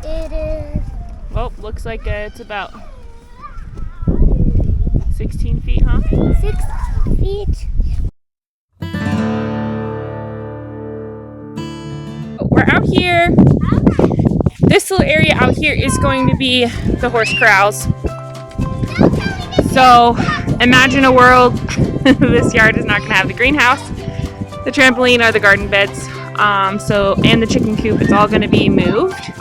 It is. Well, looks like it's about 16 feet, huh? 6 feet. We're out here. This little area out here is going to be the horse corrals. So imagine a world. This yard is not going to have the greenhouse, the trampoline, or the garden beds. And the chicken coop. It's all going to be moved.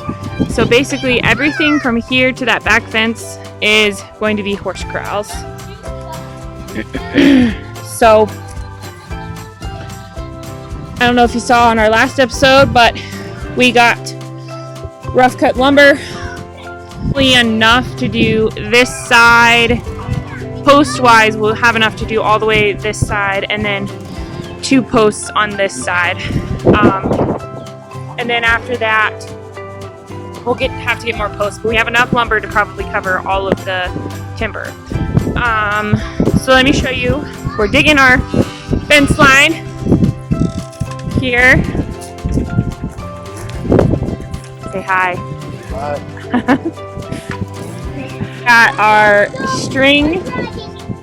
So basically, everything from here to that back fence is going to be horse corrals. So I don't know if you saw on our last episode, but we got rough cut lumber, enough to do this side. Post wise, we'll have enough to do all the way this side, and then 2 posts on this side. And then after that, we'll have to get more posts, but we have enough lumber to probably cover all of the timber. So let me show you. We're digging our fence line here. Say hi. Got our string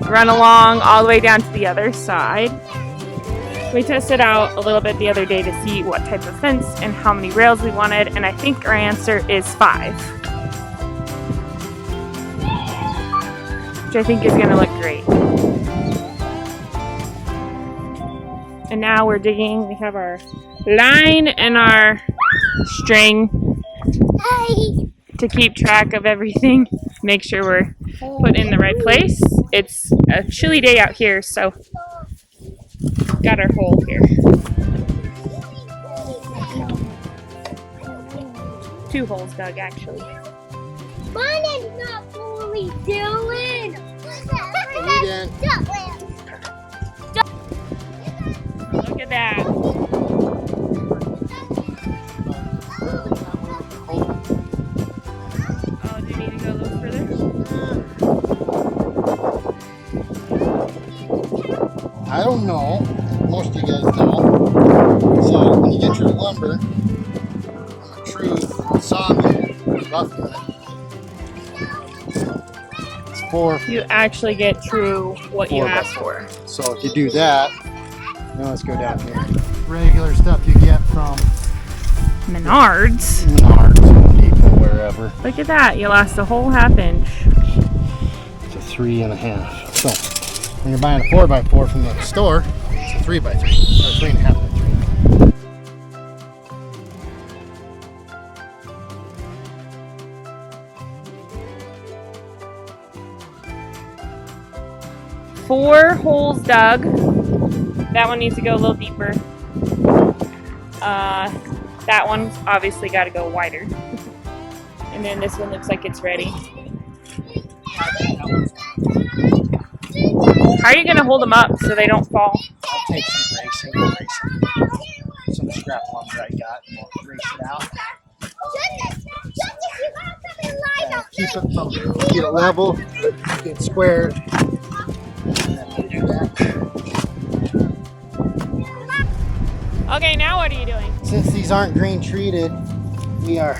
run along all the way down to the other side. We tested out a little bit the other day to see what type of fence and how many rails we wanted, and I think our answer is 5. Which I think is going to look great. And now we're digging. We have our line and our string to keep track of everything. Make sure we're put in the right place. It's a chilly day out here, so got our hole here. 2 holes dug, actually. Mine is not fully doing. Look at that. Oh, do you need to go a little further? I don't know. Most of you guys know. So when you get your lumber from a true sawmill, rough cut, it's 4. You actually get true what you 4 by asked 4. for. So if you do that, now let's go down here. Regular stuff you get from Menards. Menards, Home Depot, wherever. Look at that. You lost a whole 1/2 inch. It's a 3.5. So when you're buying a 4x4 from the store, it's a 3x3 or 3.5x3. Four holes dug. That one needs to go a little deeper. That one's obviously got to go wider. And then this one looks like it's ready. How are you going to hold them up so they don't fall? I'll take some some scrap lumber I got, and we'll brace it out. Keep it from, get it level, get squared, and then we'll do that. Okay, now what are you doing? Since these aren't green treated, we are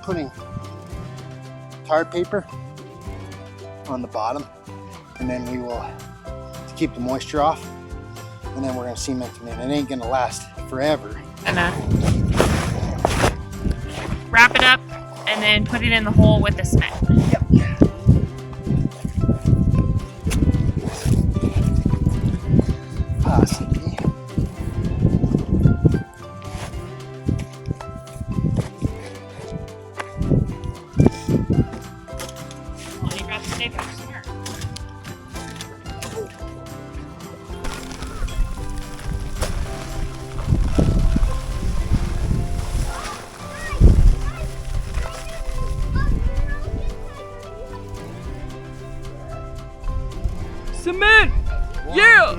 putting tar paper on the bottom, and then we will, to keep the moisture off, and then we're going to cement them in. It ain't going to last forever. And wrap it up and then put it in the hole with the cement. Yep. Possibly. Well, you got the tape up smart. Cement! Yeah!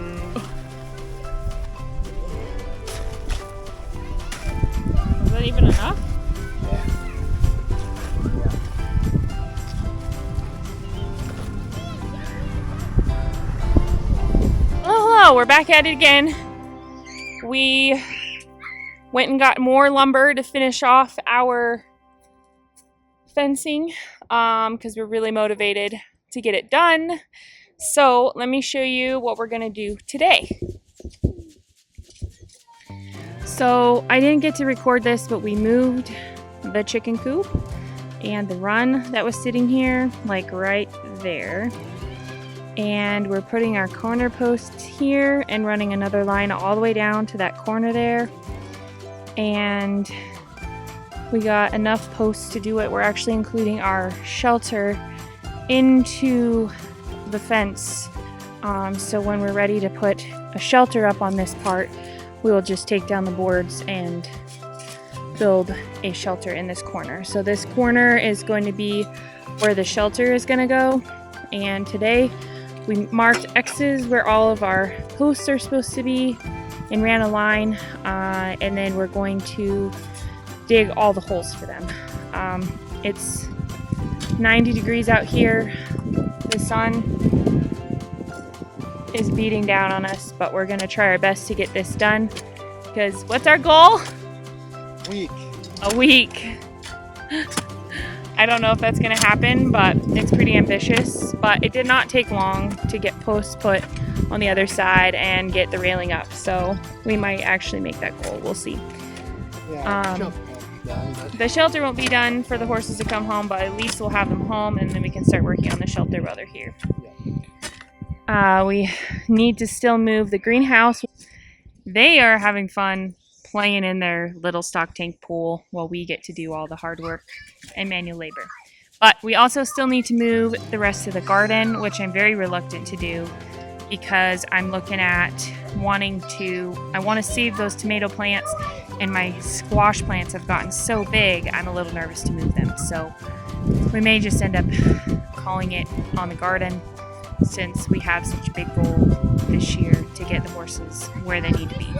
Is that even enough? Oh, we're back at it again. We went and got more lumber to finish off our fencing because we're really motivated to get it done. So let me show you what we're gonna do today. So I didn't get to record this, but we moved the chicken coop and the run that was sitting here, like right there. And we're putting our corner posts here and running another line all the way down to that corner there. And we got enough posts to do it. We're actually including our shelter into the fence. So when we're ready to put a shelter up on this part, we will just take down the boards and build a shelter in this corner. So this corner is going to be where the shelter is going to go. And today we marked X's where all of our posts are supposed to be and ran a line. And then we're going to dig all the holes for them. It's 90 degrees out here. The sun is beating down on us, but we're gonna try our best to get this done because what's our goal? A week. I don't know if that's gonna happen, but it's pretty ambitious. But it did not take long to get posts put on the other side and get the railing up, so we might actually make that goal. We'll see. Yeah, the shelter won't be done for the horses to come home, but at least we'll have them home and then we can start working on the shelter while they're here. We need to still move the greenhouse. They are having fun playing in their little stock tank pool while we get to do all the hard work and manual labor. But we also still need to move the rest of the garden, which I'm very reluctant to do because I'm looking at I want to save those tomato plants, and my squash plants have gotten so big, I'm a little nervous to move them. So we may just end up calling it on the garden since we have such a big goal this year to get the horses where they need to be.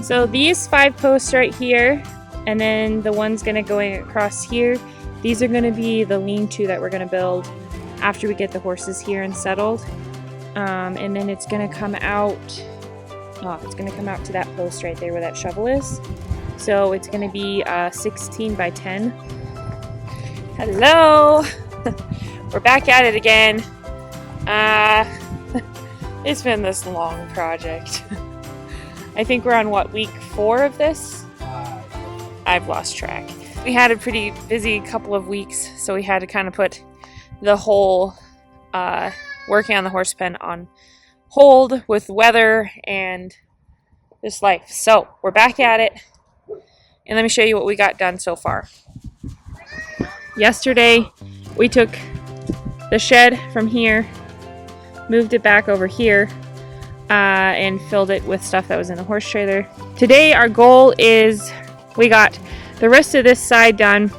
So these 5 posts right here, and then the one's gonna going across here, these are gonna be the lean-to that we're gonna build after we get the horses here and settled. And then it's gonna come out, it's gonna come out to that post right there where that shovel is. So it's gonna be 16 by 10. Hello! We're back at it again. It's been this long project. I think we're on week 4 of this? I've lost track. We had a pretty busy couple of weeks, so we had to kind of put the whole working on the horse pen on hold with weather and just life. So we're back at it, and let me show you what we got done so far. Yesterday, we took the shed from here, moved it back over here, and filled it with stuff that was in the horse trailer. Today our goal is we got the rest of this side done.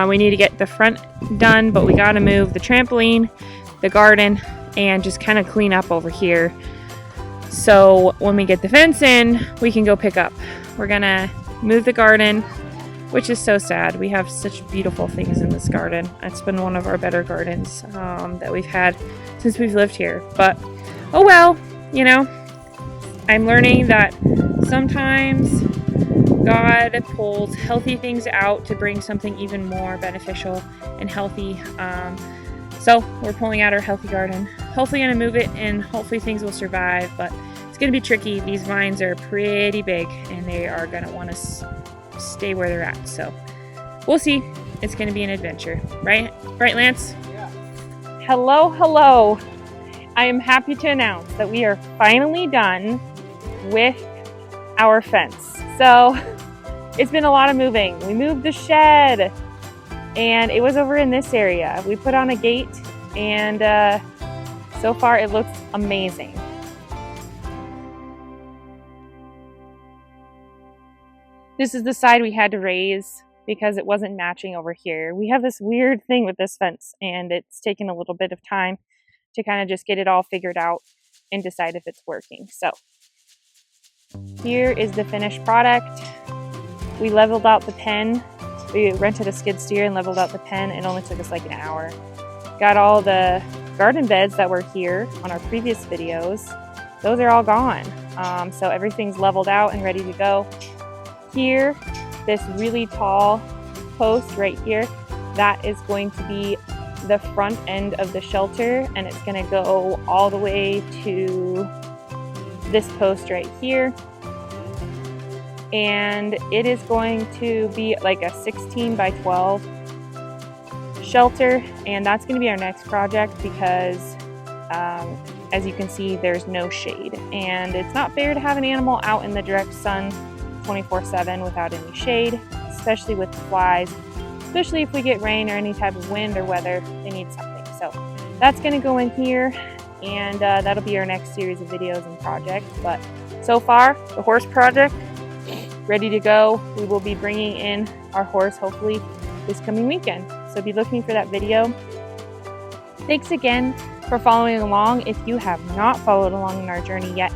We need to get the front done, but we got to move the trampoline, the garden, and just kind of clean up over here. So when we get the fence in, we can go pick up. We're gonna move the garden, which is so sad. We have such beautiful things in this garden. It's been one of our better gardens that we've had since we've lived here. But oh well. You know, I'm learning that sometimes God pulls healthy things out to bring something even more beneficial and healthy. So we're pulling out our healthy garden. Hopefully gonna move it and hopefully things will survive, but it's gonna be tricky. These vines are pretty big and they are gonna want to stay where they're at. So we'll see. It's gonna be an adventure, right? Right, Lance? Yeah. Hello. I am happy to announce that we are finally done with our fence. So it's been a lot of moving. We moved the shed and it was over in this area. We put on a gate and so far it looks amazing. This is the side we had to raise because it wasn't matching over here. We have this weird thing with this fence and it's taken a little bit of time to kind of just get it all figured out. and decide if it's working. So here is the finished product. We leveled out the pen. We rented a skid steer and leveled out the pen. It only took us like an hour. Got all the garden beds that were here on our previous videos. Those are all gone. So everything's leveled out and ready to go. Here, this really tall post right here, that is going to be the front end of the shelter, and it's going to go all the way to this post right here. And it is going to be like a 16 by 12 shelter, and that's going to be our next project because as you can see, there's no shade, and it's not fair to have an animal out in the direct sun 24/7 without any shade, especially with the flies, especially if we get rain or any type of wind or weather. They need something. So that's going to go in here, and that'll be our next series of videos and projects. But so far, the horse project ready to go. We will be bringing in our horse hopefully this coming weekend, so be looking for that video. Thanks again for following along. If you have not followed along in our journey yet,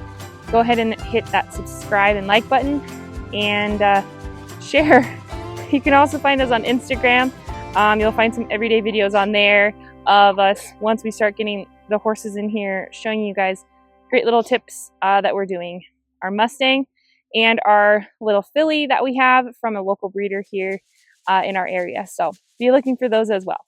go ahead and hit that subscribe and like button, and share. You can also find us on Instagram. You'll find some everyday videos on there of us once we start getting the horses in here, showing you guys great little tips that we're doing. Our Mustang and our little filly that we have from a local breeder here in our area. So be looking for those as well.